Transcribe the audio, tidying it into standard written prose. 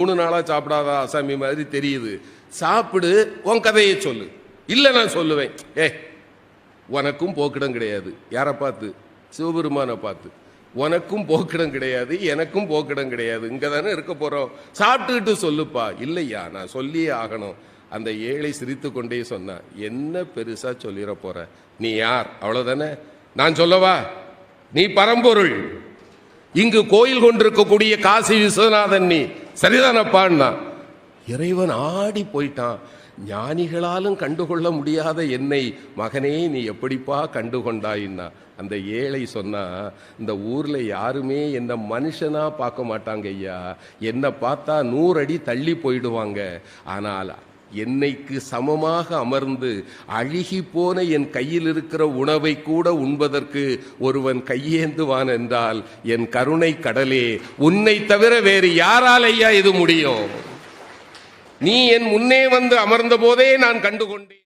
3 நாளா சாப்பிடாத அசாமி மாதிரி தெரியுது. சாப்பிடு, உன் கதையை சொல்லு. இல்லை நான் சொல்லுவேன். உனக்கும் போக்கிடம் கிடையாது. யாரை பார்த்து? சிவபெருமானை பார்த்து. உனக்கும் போக்கிடம் கிடையாது, எனக்கும் போக்கிடம் கிடையாது. இங்கே தானே இருக்க போகிறோம். சாப்பிட்டுக்கிட்டு சொல்லுப்பா. இல்லையா, நான் சொல்லியே ஆகணும். அந்த ஏழை சிரித்து கொண்டே சொன்னான், என்ன பெருசாக சொல்லிட போற, நீ யார்? அவ்வளோதானே. நான் சொல்லவா? நீ பரம்பொருள். இங்கு கோயில் கொண்டிருக்கக்கூடிய காசி விஸ்வநாதன் நீ. சரிதானப்பான்னா இறைவன் ஆடி போயிட்டான். ஞானிகளாலும் கண்டுகொள்ள முடியாத என்னை மகனே நீ எப்படிப்பா கண்டுகொண்டாயின்னா. அந்த ஏழை சொன்னா, இந்த ஊர்ல யாருமே என்ன மனுஷனா பார்க்க மாட்டாங்க ஐயா, என்னை பார்த்தா 100 அடி தள்ளி போயிடுவாங்க. ஆனால் என்னைக்கு சமமாக அமர்ந்து அழுகி போன என் கையில் இருக்கிற உணவை கூட உண்பதற்கு ஒருவன் கையேந்துவான் என்றால் என் கருணை கடலே, உன்னை தவிர வேறு யாரால் ஐயா இது முடியும்? நீ என் முன்னே வந்து அமர்ந்த போதே நான் கண்டுகொண்டேன்.